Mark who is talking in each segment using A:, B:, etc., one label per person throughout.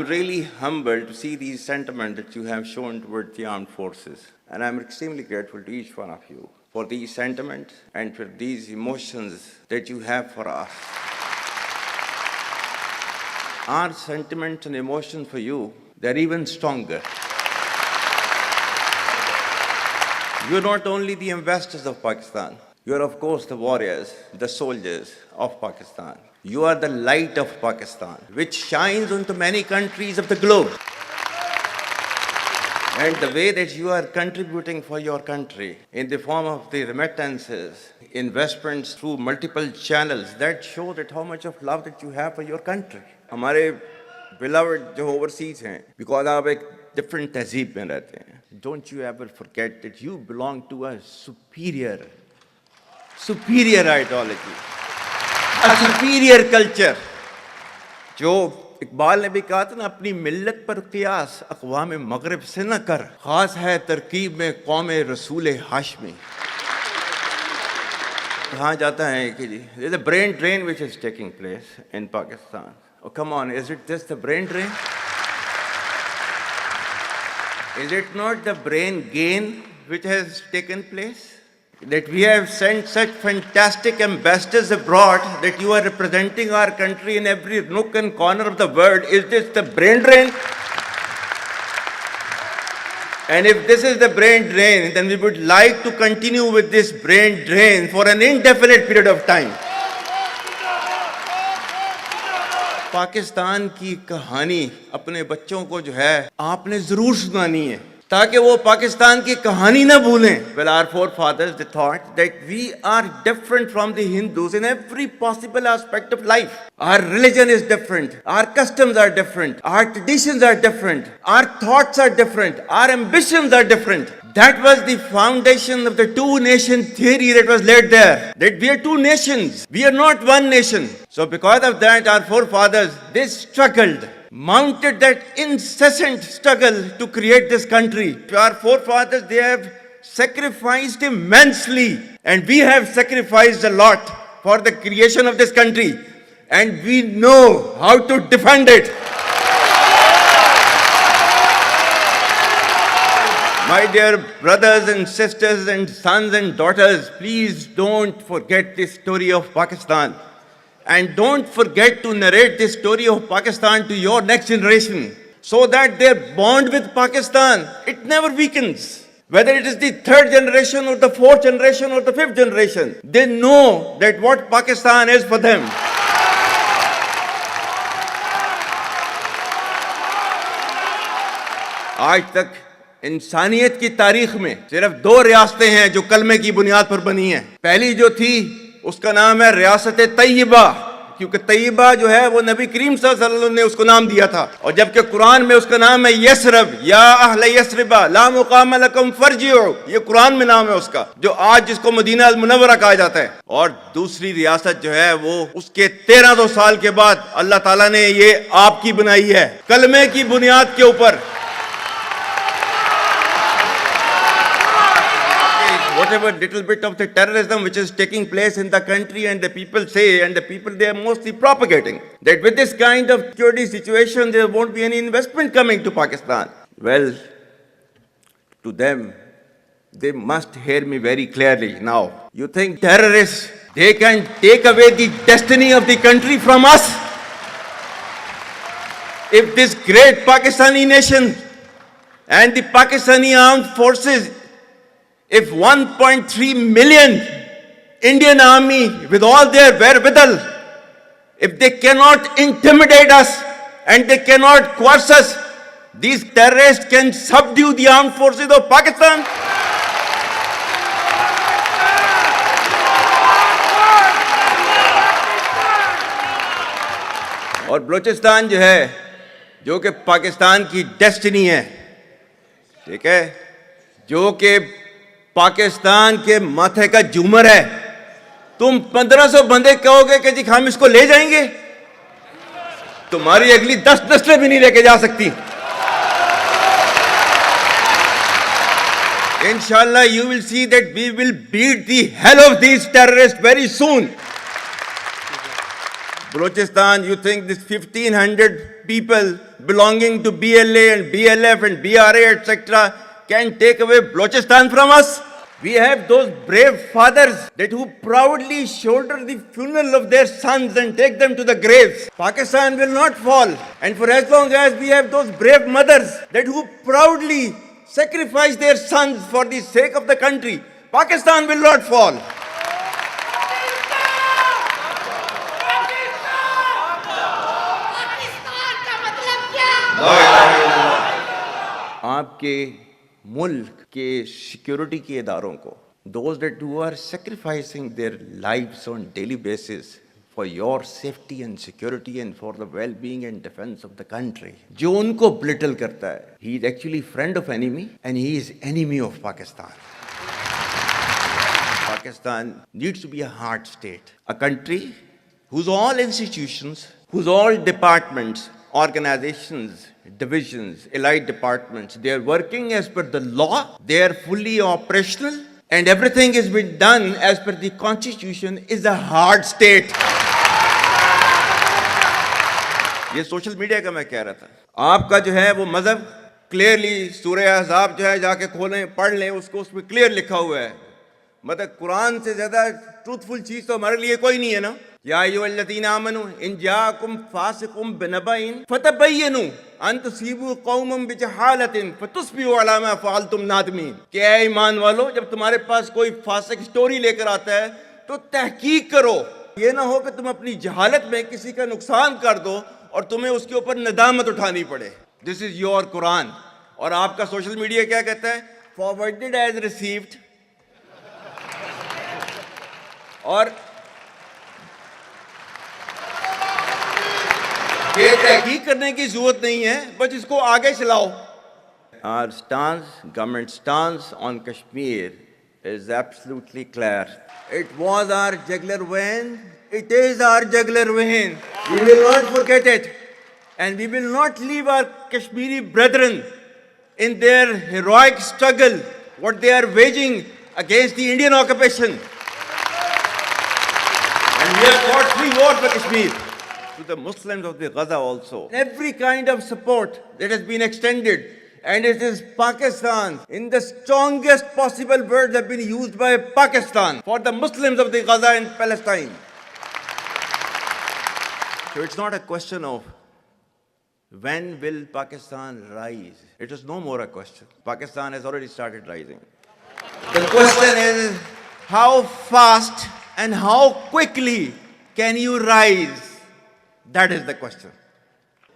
A: really humbled to see these sentiments that you have shown towards the armed forces. And I'm extremely grateful to each one of you for these sentiments and for these emotions that you have for us. Our sentiments and emotions for you, they're even stronger. You're not only the ambassadors of Pakistan, you're of course the warriors, the soldiers of Pakistan. You are the light of Pakistan, which shines onto many countries of the globe. And the way that you are contributing for your country in the form of the remittances, investments through multiple channels, that show that how much of love that you have for your country. हमारे beloved जो overseas हैं, because आप एक different तहजीब में रहते हैं. Don't you ever forget that you belong to a superior ideology, a superior culture. जो इकबाल ने भी कहा था ना, अपनी मिल्लत पर क़ियास अक़वाम मग़रिब से न कर, ख़ास है तरकीब में क़ौम रसूल हाशमी. कहा जाता है कि जी, there's a brain drain which is taking place in Pakistan. Oh, come on, is it just the brain drain? Is it not the brain gain which has taken place? That we have sent such fantastic ambassadors abroad that you are representing our country in every nook and corner of the world. Is this the brain drain? And if this is the brain drain, then we would like to continue with this brain drain for an indefinite period of time. Pakistan की कहानी अपने बच्चों को जो है आपने जरूर सुनानी है, ताकि वो पाकिस्तान की कहानी ना भूलें. Well, our forefathers, they thought that we are different from the Hindus in every possible aspect of life. Our religion is different, our customs are different, our traditions are different, our thoughts are different, our ambitions are different. That was the foundation of the two-nation theory that was laid there. That we are two nations, we are not one nation. So because of that, our forefathers, they struggled, mounted that incessant struggle to create this country. Our forefathers, they have sacrificed immensely, and we have sacrificed a lot for the creation of this country, and we know how to defend it. My dear brothers and sisters and sons and daughters, please don't forget this story of Pakistan. And don't forget to narrate this story of Pakistan to your next generation, so that their bond with Pakistan, it never weakens. Whether it is the third generation or the fourth generation or the fifth generation, they know that what Pakistan is for them. आज तक इंसानियत की तारीख में सिर्फ दो रियासतें हैं जो कलमे की बुनियाद पर बनी हैं. पहली जो थी उसका नाम है रियासत तैयबा, क्योंकि तैयबा जो है वो नबी करीम सल्लल्लाहु अलैहि वसल्लम ने उसको नाम दिया था. और जबकि कुरान में उसका नाम है यसरब, या अहले यसरबा ला मुकाम लकुम फरजिउ, ये कुरान में नाम है उसका, जो आज जिसको मदीना अल मुनव्वरा कहा जाता है. और दूसरी रियासत जो है वो उसके 1300 साल के बाद अल्लाह ताला ने ये आपकी बनाई है, कलमे की बुनियाद के ऊपर. Whatever little bit of the terrorism which is taking place in the country, and the people say, and the people they are mostly propagating, that with this kind of security situation there won't be any investment coming to Pakistan. Well, to them, they must hear me very clearly now. You think terrorists, they can take away the destiny of the country from us? If this great Pakistani nation and the Pakistani armed forces, if 1.3 million Indian army with all their wherewithal, if they cannot intimidate us and they cannot coerce us, these terrorists can subdue the armed forces of Pakistan. और बलूचिस्तान जो है, जो कि पाकिस्तान की destiny है, ठीक है, जो कि पाकिस्तान के माथे का झूमर है, तुम 1500 बंदे कहोगे कि जी हम इसको ले जाएंगे, तुम्हारी अगली 10 नस्लें भी नहीं लेके जा सकती. Inshallah, you will see that we will beat the hell of these terrorists very soon. Balochistan, you think this 1,500 people belonging to BLA and BLF and BRA, etc., can take away Balochistan from us? We have those brave fathers that who proudly shoulder the funeral of their sons and take them to the graves. Pakistan will not fall. And for as long as we have those brave mothers that who proudly sacrifice their sons for the sake of the country, Pakistan will not fall. आपके मुल्क के security के इदारों को, those that who are sacrificing their lives on daily basis for your safety and security and for the well-being and defense of the country, जो उनको belittle करता है, he is actually friend of enemy and he is enemy of Pakistan. Pakistan needs to be a hard state, a country whose all institutions, whose all departments, organizations, divisions, allied departments, they are working as per the law, they are fully operational, and everything is being done as per the constitution, is a hard state. ये social media का मैं कह रहा था, आपका जो है वो मजहब क्लियरली सूरह अहज़ाब जो है जाके खोलें पढ़ लें उसको, उसमें क्लियर लिखा हुआ है, मतलब कुरान से ज्यादा ट्रूथफुल चीज तो हमारे लिए कोई नहीं है ना। या अय्युहल्लज़ीना आमनू इन जाअकुम फासिकुम बिनबइन फतबय्यनु अन तुसीबू कौमम बिजहालतिन फतुस्बिहू अला मा फअलतुम नादिमीन। कि ऐ ईमान वालो, जब तुम्हारे पास कोई फासिक स्टोरी लेकर आता है तो तहकीक करो, ये ना हो कि तुम अपनी जहालत में किसी का नुकसान कर दो और तुम्हें उसके ऊपर नदामत उठानी पड़े। This is your Quran. और आपका सोशल मीडिया क्या कहता है? Forwarded as received. और ये तहकीक करने की जरूरत नहीं है, बस इसको आगे चलाओ। Our stance, government stance on Kashmir is absolutely clear. It was our jugular vein. It is our jugular vein. We will not forget it, and we will not leave our Kashmiri brethren in their heroic struggle, what they are waging against the Indian occupation. And we have fought free war for Kashmir. To the Muslims of the Gaza also, every kind of support that has been extended, and it is Pakistan, in the strongest possible words have been used by Pakistan for the Muslims of the Gaza and Palestine. So it's not a question of when will Pakistan rise. It is no more a question. Pakistan has already started rising. The question is how fast and how quickly can you rise? That is the question.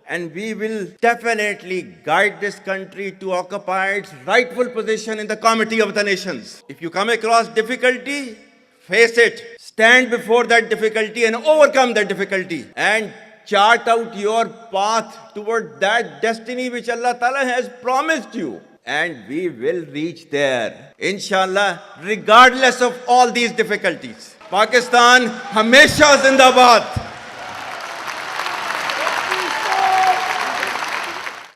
A: And we will definitely guide this country to occupy its rightful position in the Committee of the Nations. If you come across difficulty, face it. Stand before that difficulty and overcome that difficulty. And chart out your path toward that destiny which Allah Ta'ala has promised you. And we will reach there, inshallah, regardless of all these difficulties. Pakistan, Hamesha Zindabad.